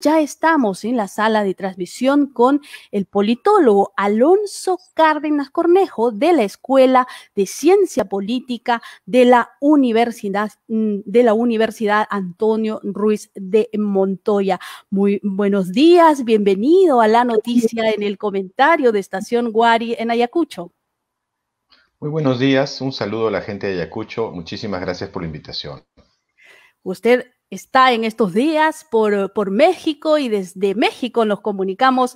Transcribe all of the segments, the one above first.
Ya estamos en la sala de transmisión con el politólogo Alonso Cárdenas Cornejo de la Escuela de Ciencia Política de la Universidad Antonio Ruiz de Montoya. Muy buenos días, bienvenido a la noticia en el comentario de Estación Guari en Ayacucho. Muy buenos días, un saludo a la gente de Ayacucho, muchísimas gracias por la invitación. Usted está en estos días por México y desde México nos comunicamos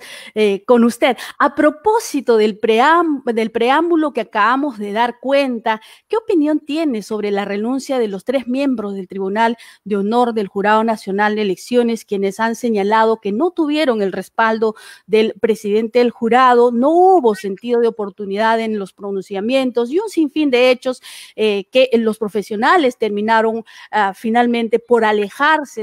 con usted. A propósito del preámbulo que acabamos de dar cuenta, ¿qué opinión tiene sobre la renuncia de los 3 miembros del Tribunal de Honor del Jurado Nacional de Elecciones, quienes han señalado que no tuvieron el respaldo del presidente del jurado, no hubo sentido de oportunidad en los pronunciamientos y un sinfín de hechos que los profesionales terminaron finalmente por alejarse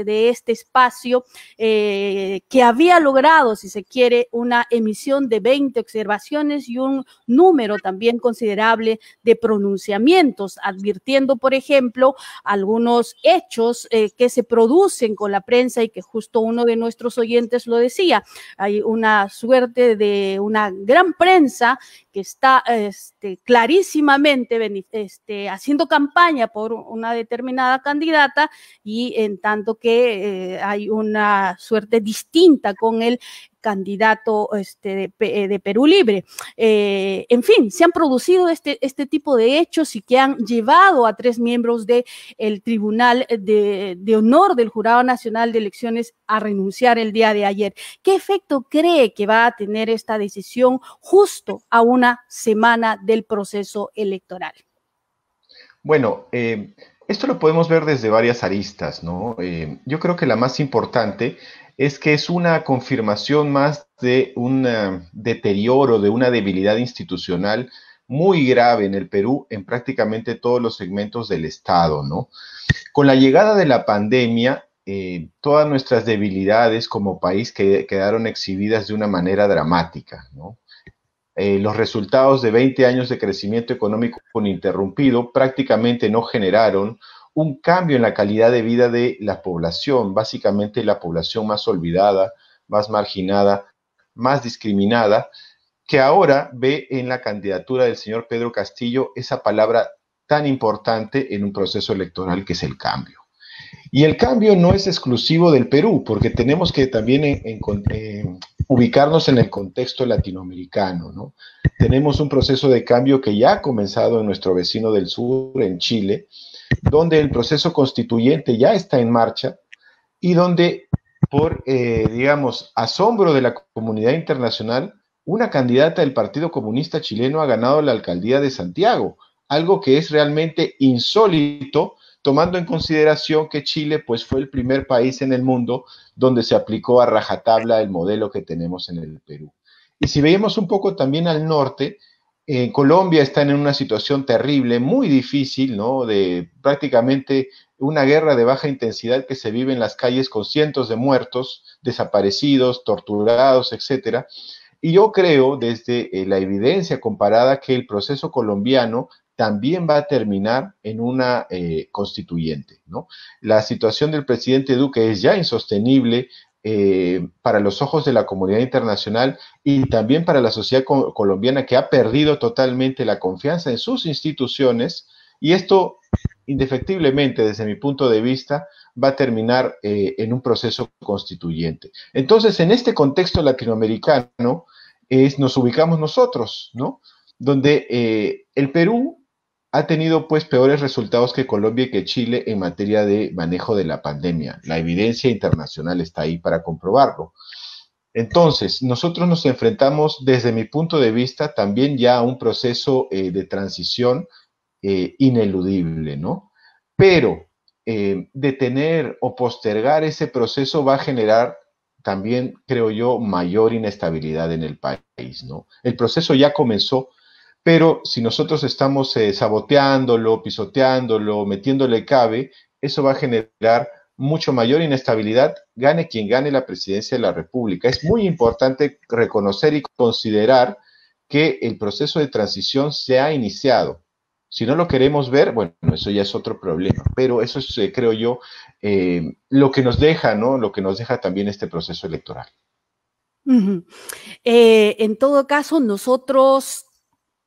de este espacio que había logrado, si se quiere, una emisión de 20 observaciones y un número también considerable de pronunciamientos, advirtiendo, por ejemplo, algunos hechos que se producen con la prensa y que justo uno de nuestros oyentes lo decía. Hay una suerte de una gran prensa que está clarísimamente haciendo campaña por una determinada candidata y en tanto que hay una suerte distinta con el candidato de Perú Libre. En fin, se han producido este tipo de hechos y que han llevado a 3 miembros del Tribunal de Honor del Jurado Nacional de Elecciones a renunciar el día de ayer. ¿Qué efecto cree que va a tener esta decisión justo a una semana del proceso electoral? Bueno, esto lo podemos ver desde varias aristas, ¿no? Yo creo que la más importante es que es una confirmación más de un deterioro, de una debilidad institucional muy grave en el Perú, en prácticamente todos los segmentos del Estado, ¿no? Con la llegada de la pandemia, todas nuestras debilidades como país quedaron exhibidas de una manera dramática, ¿no? Los resultados de 20 años de crecimiento económico ininterrumpido prácticamente no generaron un cambio en la calidad de vida de la población, básicamente la población más olvidada, más marginada, más discriminada, que ahora ve en la candidatura del señor Pedro Castillo esa palabra tan importante en un proceso electoral que es el cambio. Y el cambio no es exclusivo del Perú, porque tenemos que también ubicarnos en el contexto latinoamericano, ¿no? Tenemos un proceso de cambio que ya ha comenzado en nuestro vecino del sur, en Chile, donde el proceso constituyente ya está en marcha y donde, por, digamos, asombro de la comunidad internacional, una candidata del Partido Comunista Chileno ha ganado la alcaldía de Santiago, algo que es realmente insólito, tomando en consideración que Chile pues, fue el primer país en el mundo donde se aplicó a rajatabla el modelo que tenemos en el Perú. Y si veíamos un poco también al norte, Colombia está en una situación terrible, muy difícil, ¿no? De prácticamente una guerra de baja intensidad que se vive en las calles con cientos de muertos, desaparecidos, torturados, etcétera. Y yo creo, desde la evidencia comparada, que el proceso colombiano también va a terminar en una constituyente, ¿no? La situación del presidente Duque es ya insostenible para los ojos de la comunidad internacional y también para la sociedad colombiana, que ha perdido totalmente la confianza en sus instituciones, y esto indefectiblemente desde mi punto de vista va a terminar en un proceso constituyente. Entonces, en este contexto latinoamericano nos ubicamos nosotros, ¿no? Donde el Perú ha tenido pues peores resultados que Colombia y que Chile en materia de manejo de la pandemia. La evidencia internacional está ahí para comprobarlo. Entonces, nosotros nos enfrentamos, desde mi punto de vista, también ya a un proceso de transición ineludible, ¿no? Pero detener o postergar ese proceso va a generar también, creo yo, mayor inestabilidad en el país, ¿no? El proceso ya comenzó, pero si nosotros estamos saboteándolo, pisoteándolo, metiéndole cabe, eso va a generar mucho mayor inestabilidad, gane quien gane la presidencia de la República. Es muy importante reconocer y considerar que el proceso de transición se ha iniciado. Si no lo queremos ver, bueno, eso ya es otro problema, pero eso es, creo yo, lo que nos deja, ¿no? Lo que nos deja también este proceso electoral. Ujú. En todo caso, nosotros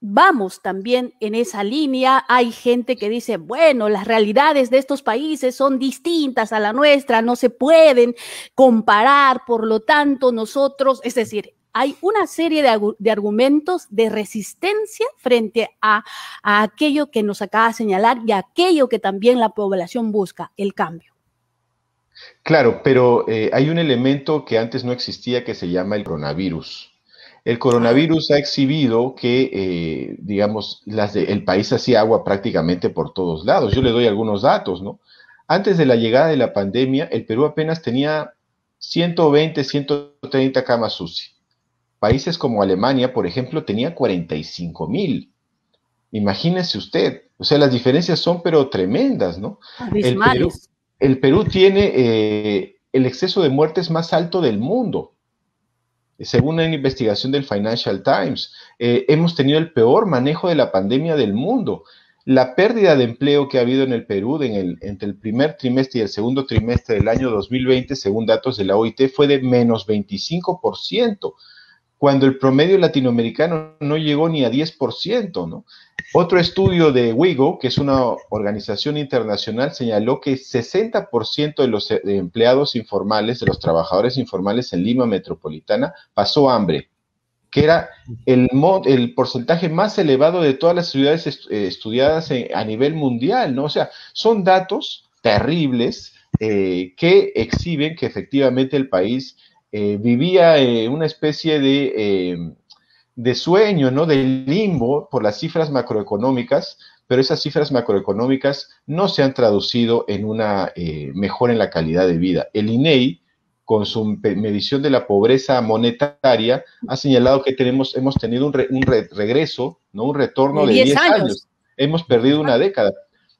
vamos también en esa línea. Hay gente que dice, bueno, las realidades de estos países son distintas a la nuestra, no se pueden comparar, por lo tanto, nosotros, es decir, hay una serie de argumentos de resistencia frente a aquello que nos acaba de señalar y a aquello que también la población busca, el cambio. Claro, pero hay un elemento que antes no existía que se llama el coronavirus. El Ah, coronavirus ha exhibido que, digamos, el país hacía agua prácticamente por todos lados. Yo le doy algunos datos, ¿no? Antes de la llegada de la pandemia, el Perú apenas tenía 120, 130 camas UCI. Países como Alemania, por ejemplo, tenía 45.000. Imagínese usted, o sea, las diferencias son pero tremendas, ¿no? El Perú, abismales. el Perú tiene el exceso de muertes más alto del mundo. Según una investigación del Financial Times, hemos tenido el peor manejo de la pandemia del mundo. La pérdida de empleo que ha habido en el Perú entre el primer trimestre y el segundo trimestre del año 2020, según datos de la OIT, fue de menos 25%, cuando el promedio latinoamericano no llegó ni a 10%, ¿no? Otro estudio de WIGO, que es una organización internacional, señaló que 60% de los empleados informales, de los trabajadores informales en Lima metropolitana, pasó hambre, que era el porcentaje más elevado de todas las ciudades estudiadas a nivel mundial, ¿no? O sea, son datos terribles que exhiben que efectivamente el país vivía una especie de sueño, ¿no? De limbo por las cifras macroeconómicas, pero esas cifras macroeconómicas no se han traducido en una mejora en la calidad de vida. El INEI, con su medición de la pobreza monetaria, ha señalado que hemos tenido un regreso, ¿no? Un retorno De de 10 10 años. años. Hemos perdido una década.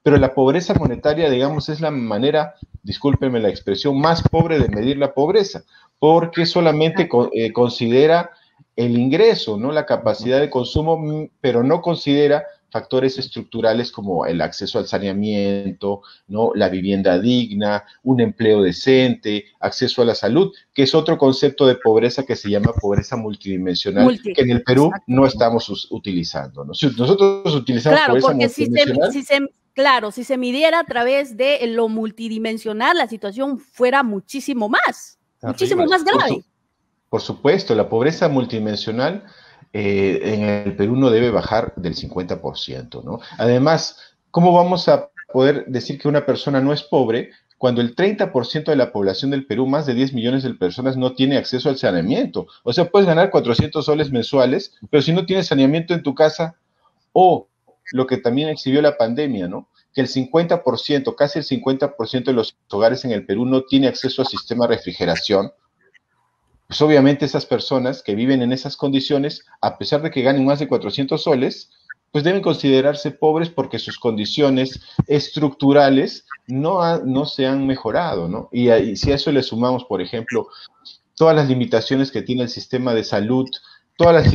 Pero la pobreza monetaria, digamos, es la manera, discúlpenme la expresión, más pobre de medir la pobreza, porque solamente considera el ingreso, ¿no? La capacidad de consumo, pero no considera factores estructurales como el acceso al saneamiento, ¿no? La vivienda digna, un empleo decente, acceso a la salud, que es otro concepto de pobreza que se llama pobreza multidimensional, Multi, que en el Perú exacto. no estamos utilizando, ¿no? Si nosotros utilizamos Claro, pobreza porque multidimensional, claro, si se midiera a través de lo multidimensional, la situación fuera muchísimo Terrible. más por, su, grave. por supuesto, la pobreza multidimensional en el Perú no debe bajar del 50%, ¿no? Además, ¿cómo vamos a poder decir que una persona no es pobre cuando el 30% de la población del Perú, más de 10 millones de personas, no tiene acceso al saneamiento? O sea, puedes ganar 400 soles mensuales, pero si no tienes saneamiento en tu casa, o lo que también exhibió la pandemia, ¿no? Que el 50%, casi el 50% de los hogares en el Perú no tiene acceso al sistema de refrigeración. Pues obviamente esas personas que viven en esas condiciones, a pesar de que ganen más de 400 soles, pues deben considerarse pobres porque sus condiciones estructurales no se han mejorado, ¿no? Y si a eso le sumamos, por ejemplo, todas las limitaciones que tiene el sistema de salud, todas las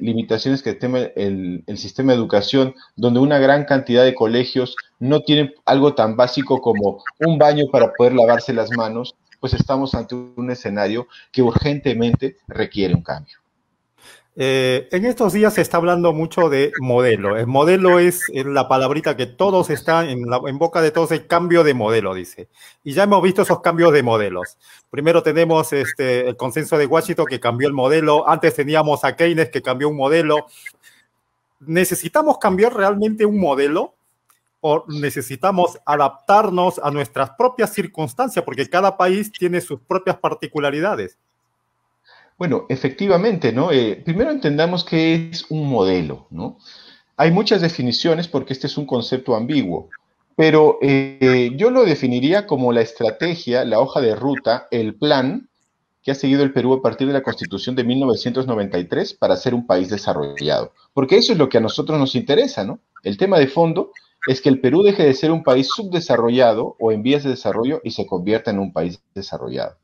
limitaciones que tiene el sistema de educación, donde una gran cantidad de colegios no tienen algo tan básico como un baño para poder lavarse las manos, pues estamos ante un escenario que urgentemente requiere un cambio. En estos días se está hablando mucho de modelo. El modelo es la palabrita que todos están en boca de todos, el cambio de modelo, dice. Y ya hemos visto esos cambios de modelos. Primero tenemos el consenso de Washington que cambió el modelo. Antes teníamos a Keynes que cambió un modelo. ¿Necesitamos cambiar realmente un modelo? ¿O necesitamos adaptarnos a nuestras propias circunstancias? Porque cada país tiene sus propias particularidades. Bueno, efectivamente, ¿no? Primero entendamos qué es un modelo, ¿no? Hay muchas definiciones porque este es un concepto ambiguo, pero yo lo definiría como la estrategia, la hoja de ruta, el plan que ha seguido el Perú a partir de la Constitución de 1993 para ser un país desarrollado. Porque eso es lo que a nosotros nos interesa, ¿no? El tema de fondo es que el Perú deje de ser un país subdesarrollado o en vías de desarrollo y se convierta en un país desarrollado.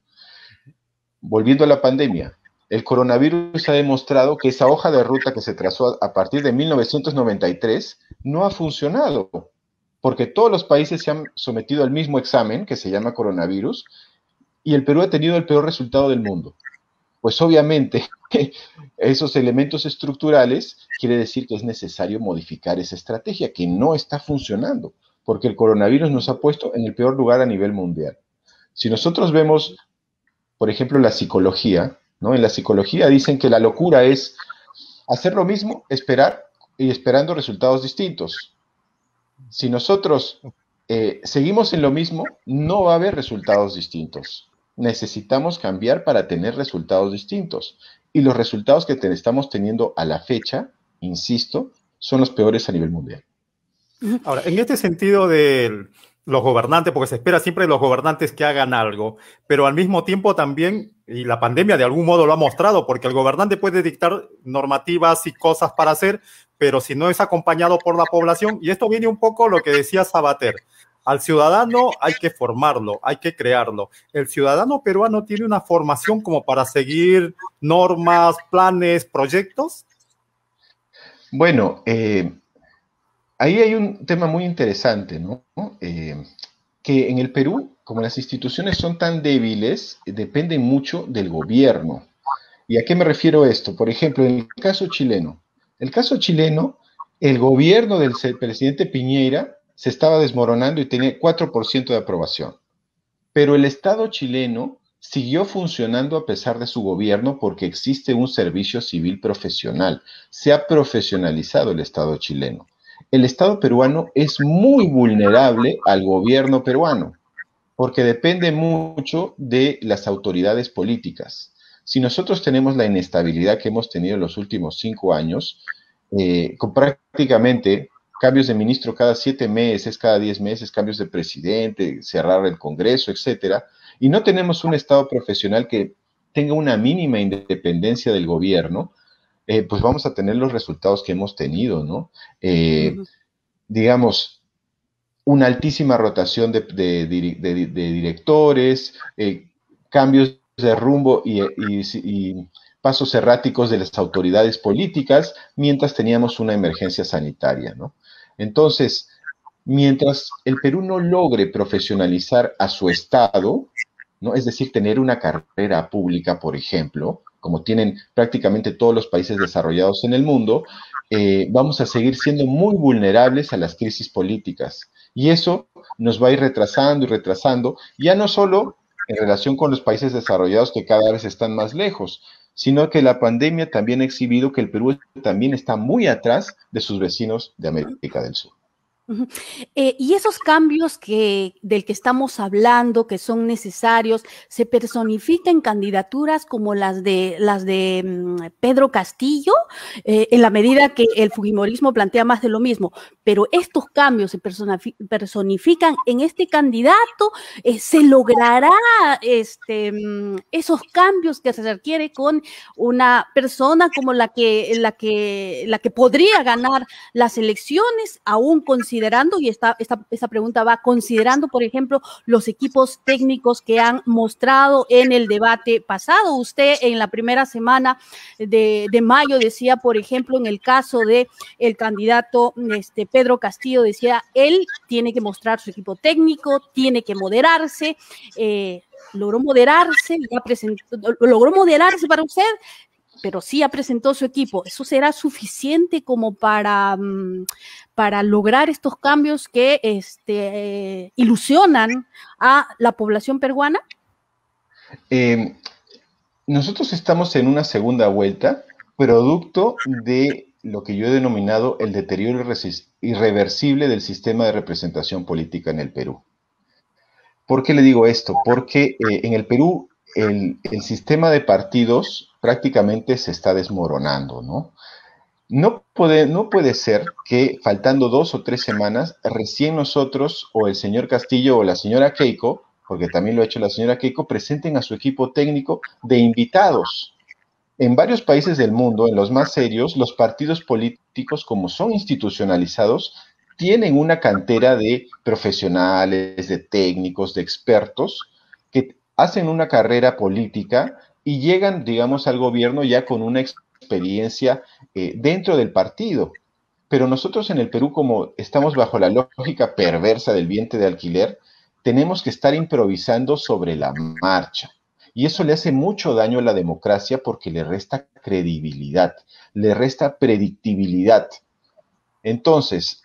Volviendo a la pandemia, el coronavirus ha demostrado que esa hoja de ruta que se trazó a partir de 1993 no ha funcionado, porque todos los países se han sometido al mismo examen que se llama coronavirus y el Perú ha tenido el peor resultado del mundo. Pues obviamente esos elementos estructurales quiere decir que es necesario modificar esa estrategia que no está funcionando, porque el coronavirus nos ha puesto en el peor lugar a nivel mundial. Si nosotros vemos, por ejemplo, la psicología, ¿no? En la psicología dicen que la locura es hacer lo mismo, esperar y esperando resultados distintos. Si nosotros seguimos en lo mismo, no va a haber resultados distintos. Necesitamos cambiar para tener resultados distintos. Y los resultados que estamos teniendo a la fecha, insisto, son los peores a nivel mundial. Ahora, en este sentido de los gobernantes, porque se espera siempre de los gobernantes que hagan algo, pero al mismo tiempo también, y la pandemia de algún modo lo ha mostrado, porque el gobernante puede dictar normativas y cosas para hacer, pero si no es acompañado por la población, y esto viene un poco lo que decía Sabater, al ciudadano hay que formarlo, hay que crearlo. El ciudadano peruano tiene una formación como para seguir normas, planes, proyectos. Bueno, ahí hay un tema muy interesante, ¿no? Que en el Perú, como las instituciones son tan débiles, dependen mucho del gobierno. ¿Y a qué me refiero esto? Por ejemplo, en el caso chileno, el gobierno del presidente Piñera se estaba desmoronando y tenía 4% de aprobación. Pero el Estado chileno siguió funcionando a pesar de su gobierno porque existe un servicio civil profesional. Se ha profesionalizado el Estado chileno. El Estado peruano es muy vulnerable al gobierno peruano porque depende mucho de las autoridades políticas. Si nosotros tenemos la inestabilidad que hemos tenido en los últimos 5 años, con prácticamente cambios de ministro cada 7 meses, cada 10 meses, cambios de presidente, cerrar el Congreso, etcétera, y no tenemos un Estado profesional que tenga una mínima independencia del gobierno, pues vamos a tener los resultados que hemos tenido, ¿no? Digamos, una altísima rotación de directores, cambios de rumbo y pasos erráticos de las autoridades políticas mientras teníamos una emergencia sanitaria, ¿no? Entonces, mientras el Perú no logre profesionalizar a su Estado, ¿no? Es decir, tener una carrera pública, por ejemplo, como tienen prácticamente todos los países desarrollados en el mundo, vamos a seguir siendo muy vulnerables a las crisis políticas. Y eso nos va a ir retrasando y retrasando, ya no solo en relación con los países desarrollados que cada vez están más lejos, sino que la pandemia también ha exhibido que el Perú también está muy atrás de sus vecinos de América del Sur. Y esos cambios del que estamos hablando, que son necesarios, se personifican en candidaturas como las de Pedro Castillo, en la medida que el fujimorismo plantea más de lo mismo. Pero estos cambios se personifican en este candidato, se logrará esos cambios que se requiere con una persona como la que podría ganar las elecciones, aún considerando, y esta pregunta va considerando, por ejemplo, los equipos técnicos que han mostrado en el debate pasado. Usted en la primera semana de mayo decía, por ejemplo, en el caso de el candidato Pedro Castillo, decía, él tiene que mostrar su equipo técnico, tiene que moderarse, logró moderarse para usted, pero sí ya presentó su equipo. ¿Eso será suficiente como para lograr estos cambios que ilusionan a la población peruana? Nosotros estamos en una segunda vuelta, producto de lo que yo he denominado el deterioro irreversible del sistema de representación política en el Perú. ¿Por qué le digo esto? Porque en el Perú el sistema de partidos prácticamente se está desmoronando, ¿no? No puede ser que faltando 2 o 3 semanas, recién nosotros o el señor Castillo o la señora Keiko, porque también lo ha hecho la señora Keiko, presenten a su equipo técnico de invitados. En varios países del mundo, en los más serios, los partidos políticos, como son institucionalizados, tienen una cantera de profesionales, de técnicos, de expertos, que hacen una carrera política y llegan, digamos, al gobierno ya con una experiencia dentro del partido. Pero nosotros en el Perú, como estamos bajo la lógica perversa del vientre de alquiler, tenemos que estar improvisando sobre la marcha. Y eso le hace mucho daño a la democracia porque le resta credibilidad, le resta predictibilidad. Entonces,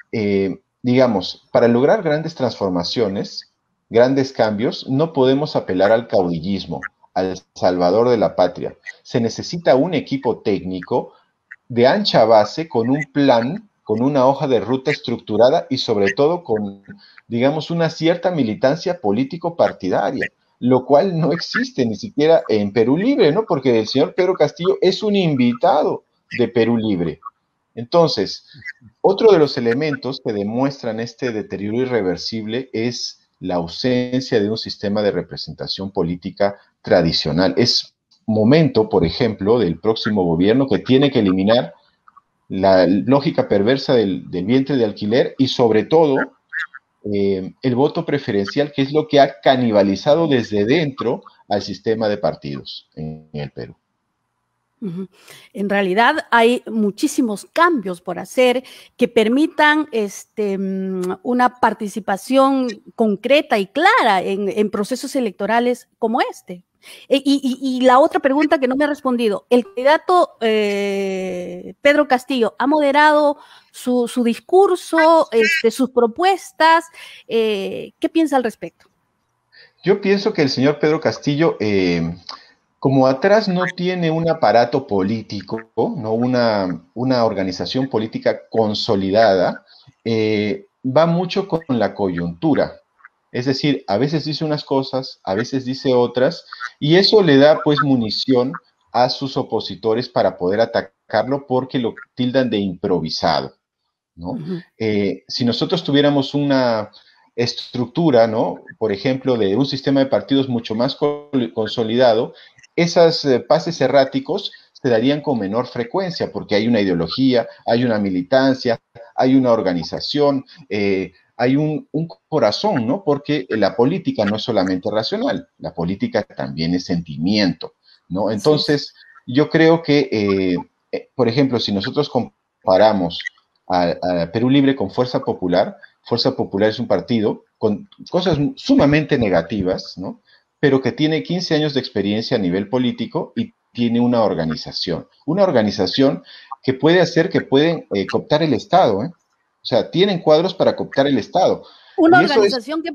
digamos, para lograr grandes transformaciones, grandes cambios, no podemos apelar al caudillismo, al salvador de la patria. Se necesita un equipo técnico de ancha base, con un plan, con una hoja de ruta estructurada y sobre todo con, digamos, una cierta militancia político-partidaria, lo cual no existe ni siquiera en Perú Libre, ¿no? Porque el señor Pedro Castillo es un invitado de Perú Libre. Entonces, otro de los elementos que demuestran este deterioro irreversible es la ausencia de un sistema de representación política tradicional. Es momento, por ejemplo, del próximo gobierno que tiene que eliminar la lógica perversa del vientre de alquiler y sobre todo el voto preferencial, que es lo que ha canibalizado desde dentro al sistema de partidos en el Perú. En realidad hay muchísimos cambios por hacer que permitan una participación concreta y clara en procesos electorales como este. Y la otra pregunta que no me ha respondido, el candidato Pedro Castillo ha moderado su discurso, sus propuestas. ¿Qué piensa al respecto? Yo pienso que el señor Pedro Castillo, como atrás no tiene un aparato político, no una organización política consolidada, va mucho con la coyuntura. Es decir, a veces dice unas cosas, a veces dice otras, y eso le da pues munición a sus opositores para poder atacarlo porque lo tildan de improvisado, ¿no? Si nosotros tuviéramos una estructura, ¿no? Por ejemplo, de un sistema de partidos mucho más consolidado, esos pases erráticos se darían con menor frecuencia porque hay una ideología, hay una militancia, hay una organización, hay un corazón, ¿no? Porque la política no es solamente racional, la política también es sentimiento, ¿no? Entonces, yo creo que, por ejemplo, si nosotros comparamos a Perú Libre con Fuerza Popular es un partido con cosas sumamente negativas, ¿no? Pero que tiene 15 años de experiencia a nivel político y tiene una organización que puede hacer que pueden cooptar el Estado, ¿eh? O sea, tienen cuadros para cooptar el Estado. Una organización que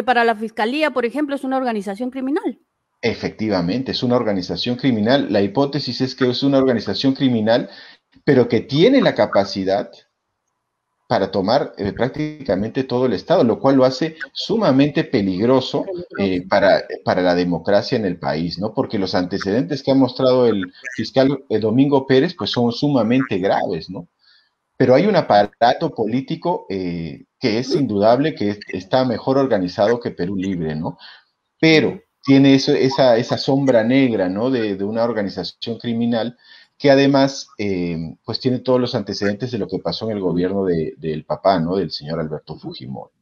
para la Fiscalía, por ejemplo, es una organización criminal. Efectivamente, es una organización criminal. La hipótesis es que es una organización criminal, pero que tiene la capacidad para tomar prácticamente todo el Estado, lo cual lo hace sumamente peligroso para la democracia en el país, ¿no? Porque los antecedentes que ha mostrado el fiscal Domingo Pérez, pues son sumamente graves, ¿no? Pero hay un aparato político que es indudable que está mejor organizado que Perú Libre, ¿no? Pero tiene esa sombra negra, ¿no? De una organización criminal que además, pues tiene todos los antecedentes de lo que pasó en el gobierno del papá, ¿no? Del señor Alberto Fujimori.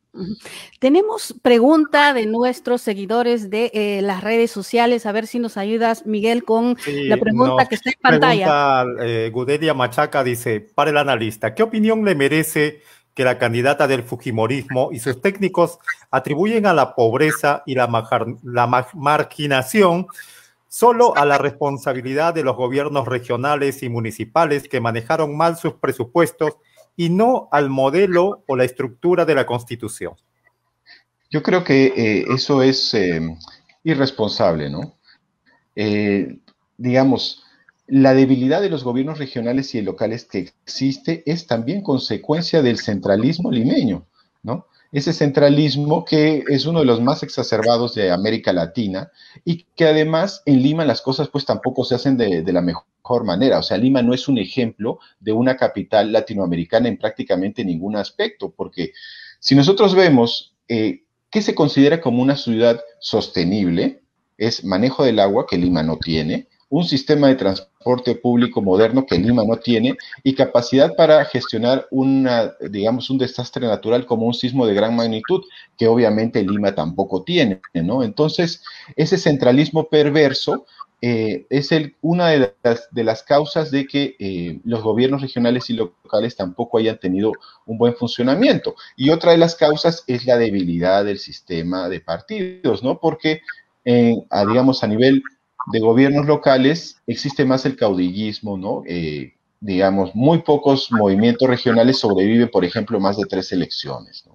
Tenemos pregunta de nuestros seguidores de las redes sociales. A ver si nos ayudas, Miguel, con la pregunta que está en pantalla. Gudelia Machaca dice, para el analista, ¿qué opinión le merece que la candidata del fujimorismo y sus técnicos atribuyen a la pobreza y la marginación solo a la responsabilidad de los gobiernos regionales y municipales que manejaron mal sus presupuestos y no al modelo o la estructura de la Constitución? Yo creo que eso es irresponsable, ¿no? Digamos, la debilidad de los gobiernos regionales y locales que existe es también consecuencia del centralismo limeño, ¿no? Ese centralismo que es uno de los más exacerbados de América Latina y que además en Lima las cosas pues tampoco se hacen de la mejor manera. O sea, Lima no es un ejemplo de una capital latinoamericana en prácticamente ningún aspecto, porque si nosotros vemos qué se considera como una ciudad sostenible, es manejo del agua, que Lima no tiene, un sistema de transporte público moderno que Lima no tiene y capacidad para gestionar un desastre natural como un sismo de gran magnitud, que obviamente Lima tampoco tiene, ¿no? Entonces, ese centralismo perverso es una de las causas de que los gobiernos regionales y locales tampoco hayan tenido un buen funcionamiento. Y otra de las causas es la debilidad del sistema de partidos, ¿no? Porque, digamos, a nivel de gobiernos locales existe más el caudillismo, ¿no? Digamos, muy pocos movimientos regionales sobreviven, por ejemplo, más de 3 elecciones, ¿no?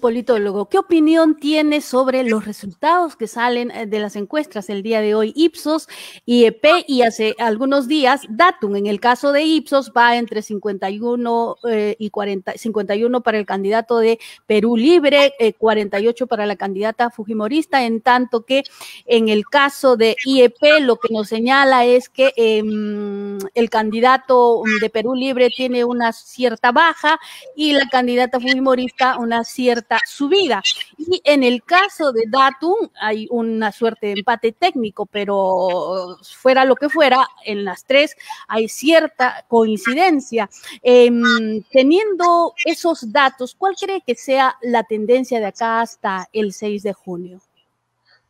Politólogo, ¿qué opinión tiene sobre los resultados que salen de las encuestas el día de hoy? Ipsos, IEP y hace algunos días Datum. En el caso de Ipsos va entre 51 y 40, 51 para el candidato de Perú Libre, 48 para la candidata fujimorista, en tanto que en el caso de IEP lo que nos señala es que el candidato de Perú Libre tiene una cierta baja y la candidata fujimorista una cierta subida. Y en el caso de Datum hay una suerte de empate técnico, pero fuera lo que fuera, en las tres hay cierta coincidencia. Teniendo esos datos, ¿cuál cree que sea la tendencia de acá hasta el 6 de junio?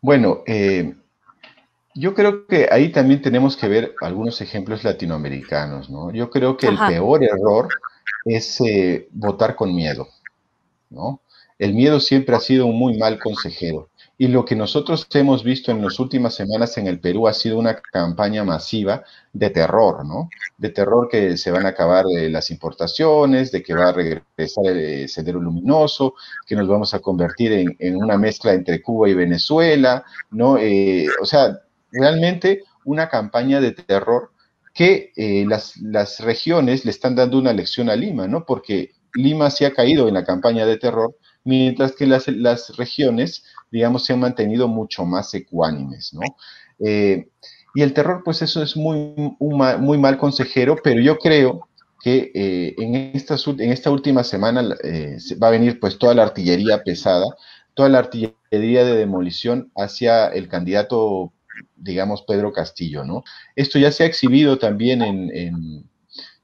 Bueno, yo creo que ahí también tenemos que ver algunos ejemplos latinoamericanos, ¿no? Yo creo que el peor error es votar con miedo, ¿no? El miedo siempre ha sido un muy mal consejero. Y lo que nosotros hemos visto en las últimas semanas en el Perú ha sido una campaña masiva de terror, ¿no? De terror que se van a acabar las importaciones, de que va a regresar el Sendero Luminoso, que nos vamos a convertir en una mezcla entre Cuba y Venezuela, ¿no? O sea, realmente una campaña de terror que las regiones le están dando una lección a Lima, ¿no? Porque Lima se ha caído en la campaña de terror, mientras que las regiones, digamos, se han mantenido mucho más ecuánimes, ¿no? Y el terror, pues eso es muy mal consejero, pero yo creo que en esta última semana va a venir pues toda la artillería pesada, toda la artillería de demolición hacia el candidato, digamos, Pedro Castillo, ¿no? Esto ya se ha exhibido también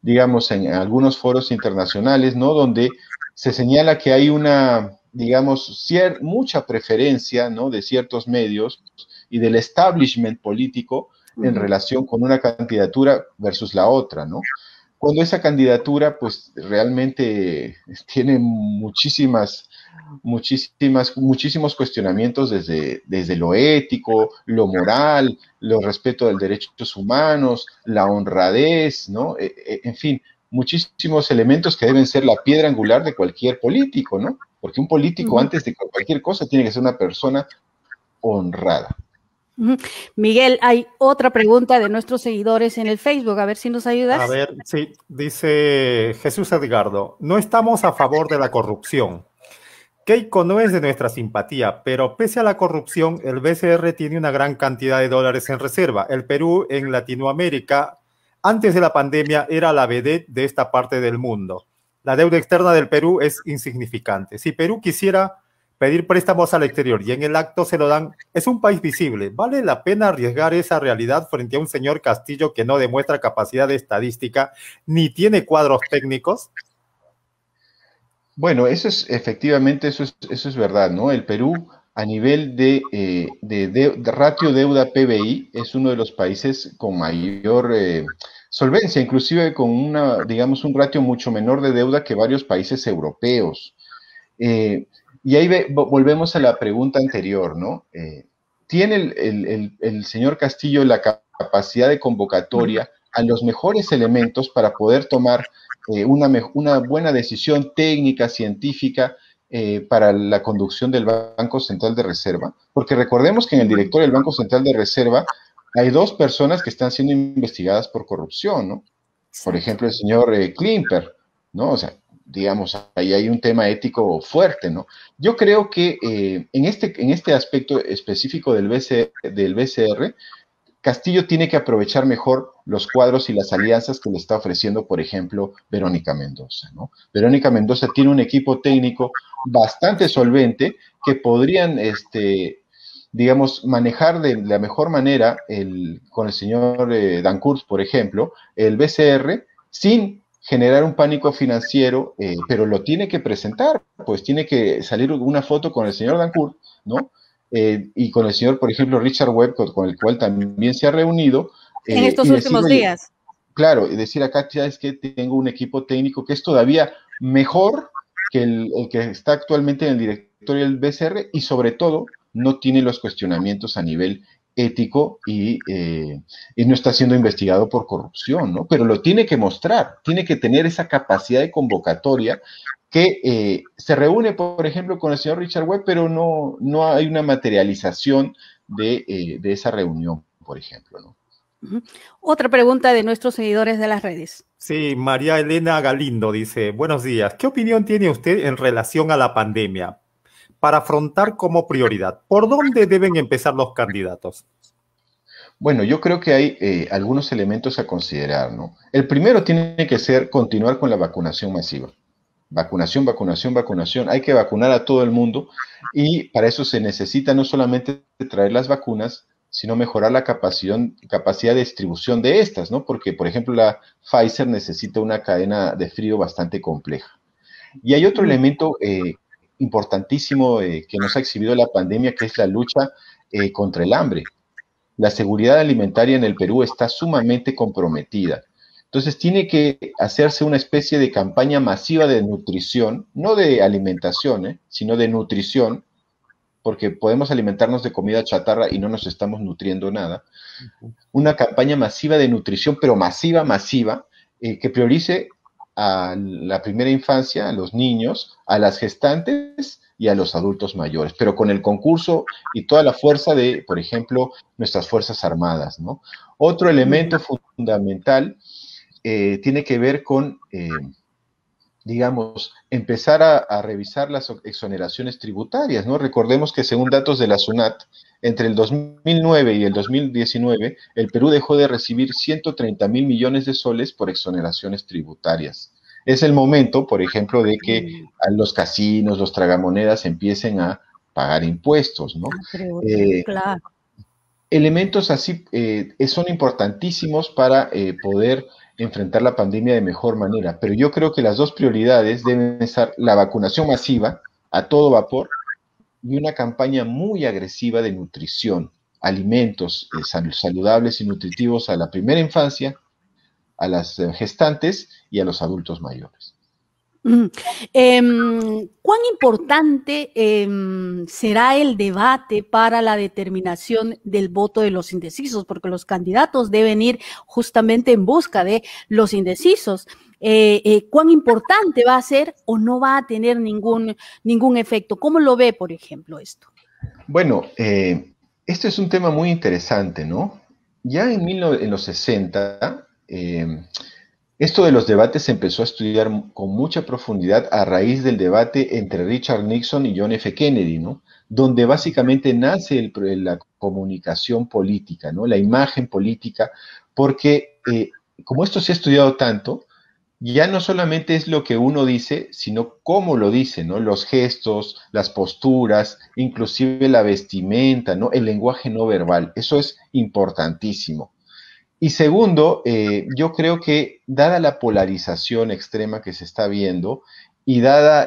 digamos, en algunos foros internacionales, ¿no? Donde se señala que hay una, digamos, mucha preferencia, ¿no? De ciertos medios y del establishment político en relación con una candidatura versus la otra, ¿no? Cuando esa candidatura, pues, realmente tiene muchísimos cuestionamientos desde lo ético, lo moral, el respeto de los derechos humanos, la honradez, ¿no? En fin, muchísimos elementos que deben ser la piedra angular de cualquier político, ¿no? Porque un político, antes de cualquier cosa, tiene que ser una persona honrada. Miguel, hay otra pregunta de nuestros seguidores en el Facebook, a ver si nos ayudas. A ver, sí, dice Jesús Edgardo, no estamos a favor de la corrupción. Keiko no es de nuestra simpatía, pero pese a la corrupción, el BCR tiene una gran cantidad de dólares en reserva. El Perú en Latinoamérica, antes de la pandemia, era la vedette de esta parte del mundo. La deuda externa del Perú es insignificante. Si Perú quisiera pedir préstamos al exterior y en el acto se lo dan, es un país visible. ¿Vale la pena arriesgar esa realidad frente a un señor Castillo que no demuestra capacidad de estadística ni tiene cuadros técnicos? Bueno, efectivamente, eso es verdad, ¿no? El Perú, a nivel de ratio deuda PBI, es uno de los países con mayor solvencia, inclusive con digamos, un ratio mucho menor de deuda que varios países europeos. Y ahí volvemos a la pregunta anterior, ¿no? ¿Tiene el señor Castillo la capacidad de convocatoria a los mejores elementos para poder tomar una buena decisión técnica, científica, para la conducción del Banco Central de Reserva? Porque recordemos que en el director del Banco Central de Reserva hay 2 personas que están siendo investigadas por corrupción, ¿no? Por ejemplo, el señor Klimper, ¿no? O sea, digamos, ahí hay un tema ético fuerte, ¿no? Yo creo que en este aspecto específico del BCR, Castillo tiene que aprovechar mejor los cuadros y las alianzas que le está ofreciendo, por ejemplo, Verónica Mendoza, ¿no? Verónica Mendoza tiene un equipo técnico bastante solvente que podrían, digamos, manejar de la mejor manera con el señor Dancourt, por ejemplo, el BCR, sin generar un pánico financiero, pero lo tiene que presentar, pues tiene que salir una foto con el señor Dancourt, ¿no? y con el señor, por ejemplo, Richard Webb, con el cual también se ha reunido. En estos Y decir, últimos oye, días. claro, y decir acá ya es que tengo un equipo técnico que es todavía mejor que el que está actualmente en el directorio del BCR y sobre todo no tiene los cuestionamientos a nivel ético y no está siendo investigado por corrupción, ¿no? Pero lo tiene que mostrar, tiene que tener esa capacidad de convocatoria que se reúne, por ejemplo, con el señor Richard Webb, pero no hay una materialización de esa reunión, por ejemplo, ¿no? Otra pregunta de nuestros seguidores de las redes. Sí, María Elena Galindo dice, buenos días, ¿qué opinión tiene usted en relación a la pandemia para afrontar como prioridad? ¿Por dónde deben empezar los candidatos? Bueno, yo creo que hay algunos elementos a considerar, ¿no? El primero tiene que ser continuar con la vacunación masiva. Vacunación, vacunación, vacunación. Hay que vacunar a todo el mundo y para eso se necesita no solamente traer las vacunas, sino mejorar la capacidad de distribución de estas, ¿no? Porque, por ejemplo, la Pfizer necesita una cadena de frío bastante compleja. Y hay otro elemento importantísimo que nos ha exhibido la pandemia, que es la lucha contra el hambre. La seguridad alimentaria en el Perú está sumamente comprometida. Entonces tiene que hacerse una especie de campaña masiva de nutrición, no de alimentación, sino de nutrición, porque podemos alimentarnos de comida chatarra y no nos estamos nutriendo nada. Una campaña masiva de nutrición, pero masiva, masiva, que priorice a la primera infancia, a los niños, a las gestantes y a los adultos mayores, pero con el concurso y toda la fuerza de, por ejemplo, nuestras Fuerzas Armadas, ¿no? Otro elemento fundamental tiene que ver con, digamos, empezar a revisar las exoneraciones tributarias, ¿no? Recordemos que según datos de la SUNAT, entre el 2009 y el 2019, el Perú dejó de recibir 130.000 millones de soles por exoneraciones tributarias. Es el momento, por ejemplo, de que a los casinos, los tragamonedas empiecen a pagar impuestos, ¿no? Claro. Elementos así son importantísimos para poder enfrentar la pandemia de mejor manera, pero yo creo que las dos prioridades deben estar la vacunación masiva a todo vapor y una campaña muy agresiva de nutrición, alimentos saludables y nutritivos a la primera infancia, a las gestantes y a los adultos mayores. ¿Cuán importante será el debate para la determinación del voto de los indecisos? Porque los candidatos deben ir justamente en busca de los indecisos. ¿Cuán importante va a ser o no va a tener ningún efecto? ¿Cómo lo ve, por ejemplo, esto? Bueno, este es un tema muy interesante, ¿no? Ya en los 60, esto de los debates se empezó a estudiar con mucha profundidad a raíz del debate entre Richard Nixon y John F. Kennedy, ¿no? Donde básicamente nace la comunicación política, ¿no? La imagen política, porque como esto se ha estudiado tanto, ya no solamente es lo que uno dice, sino cómo lo dice, ¿no? Los gestos, las posturas, inclusive la vestimenta, ¿no? El lenguaje no verbal, eso es importantísimo. Y segundo, yo creo que dada la polarización extrema que se está viendo y dada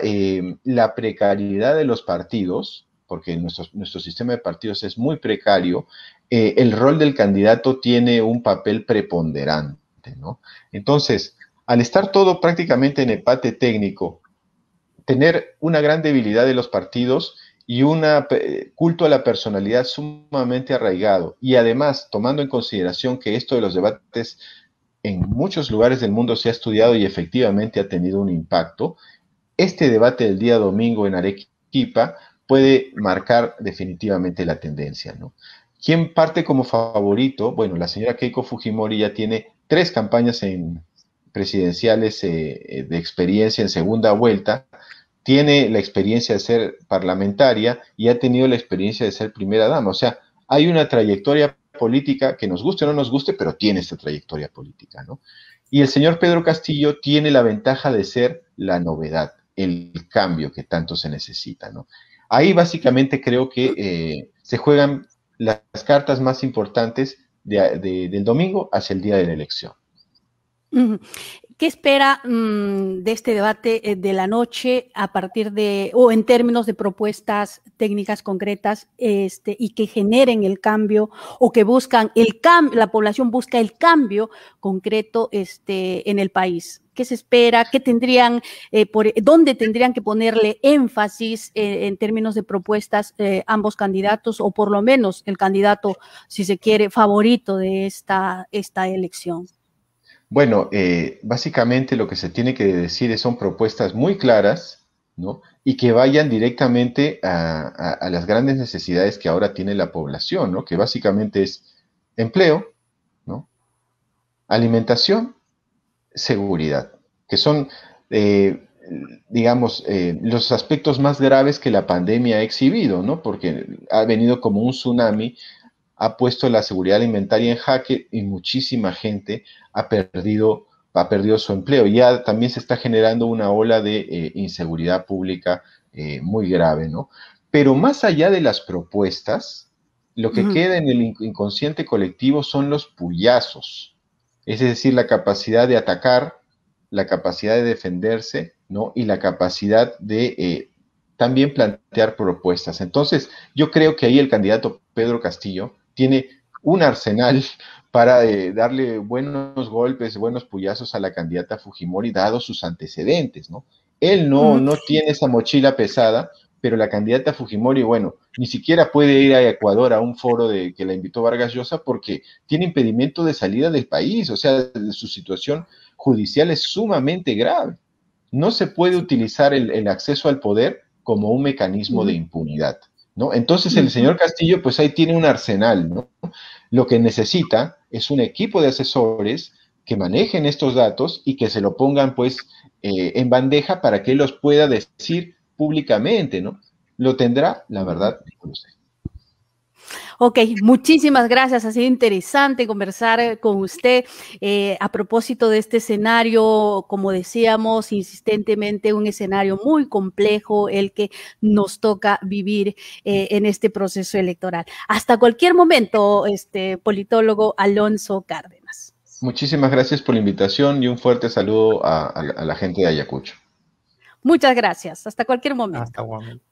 la precariedad de los partidos, porque nuestro sistema de partidos es muy precario, el rol del candidato tiene un papel preponderante, ¿no? Entonces, al estar todo prácticamente en empate técnico, tener una gran debilidad de los partidos y un culto a la personalidad sumamente arraigado. Y además, tomando en consideración que esto de los debates en muchos lugares del mundo se ha estudiado y efectivamente ha tenido un impacto, este debate del día domingo en Arequipa puede marcar definitivamente la tendencia, ¿no? ¿Quién parte como favorito? Bueno, la señora Keiko Fujimori ya tiene 3 campañas presidenciales de experiencia en segunda vuelta, tiene la experiencia de ser parlamentaria y ha tenido la experiencia de ser primera dama. O sea, hay una trayectoria política que nos guste o no nos guste, pero tiene esta trayectoria política, ¿no? Y el señor Pedro Castillo tiene la ventaja de ser la novedad, el cambio que tanto se necesita, ¿no? Ahí básicamente creo que se juegan las cartas más importantes del domingo hacia el día de la elección. ¿Qué espera de este debate de la noche a partir de, o en términos de propuestas técnicas concretas, y que generen el cambio o que buscan el cambio, la población busca el cambio concreto en el país? ¿Qué se espera? ¿Qué tendrían, dónde tendrían que ponerle énfasis en términos de propuestas ambos candidatos, o por lo menos el candidato, si se quiere, favorito de esta elección? Bueno, básicamente lo que se tiene que decir son propuestas muy claras, ¿no? Y que vayan directamente a las grandes necesidades que ahora tiene la población, ¿no? Que básicamente es empleo, ¿no? Alimentación, seguridad, que son, digamos, los aspectos más graves que la pandemia ha exhibido, ¿no? Porque ha venido como un tsunami, ha puesto la seguridad alimentaria en jaque y muchísima gente ha perdido su empleo. Ya también se está generando una ola de inseguridad pública muy grave, ¿no? Pero más allá de las propuestas, lo que queda en el inconsciente colectivo son los puyazos, es decir, la capacidad de atacar, la capacidad de defenderse, ¿no? Y la capacidad de también plantear propuestas. Entonces, yo creo que ahí el candidato Pedro Castillo tiene un arsenal para darle buenos golpes, buenos puyazos a la candidata Fujimori, dados sus antecedentes, ¿no? Él no tiene esa mochila pesada, pero la candidata Fujimori, bueno, ni siquiera puede ir a Ecuador a un foro que la invitó Vargas Llosa porque tiene impedimento de salida del país, o sea, su situación judicial es sumamente grave. No se puede utilizar el acceso al poder como un mecanismo de impunidad, ¿no? Entonces el señor Castillo, pues ahí tiene un arsenal, ¿no? Lo que necesita es un equipo de asesores que manejen estos datos y que se lo pongan, pues, en bandeja para que él los pueda decir públicamente, ¿no? ¿Lo tendrá? La verdad, no lo sé. Ok, muchísimas gracias. Ha sido interesante conversar con usted a propósito de este escenario, como decíamos insistentemente, un escenario muy complejo, el que nos toca vivir en este proceso electoral. Hasta cualquier momento, politólogo Alonso Cárdenas. Muchísimas gracias por la invitación y un fuerte saludo a la gente de Ayacucho. Muchas gracias. Hasta cualquier momento. Hasta un momento.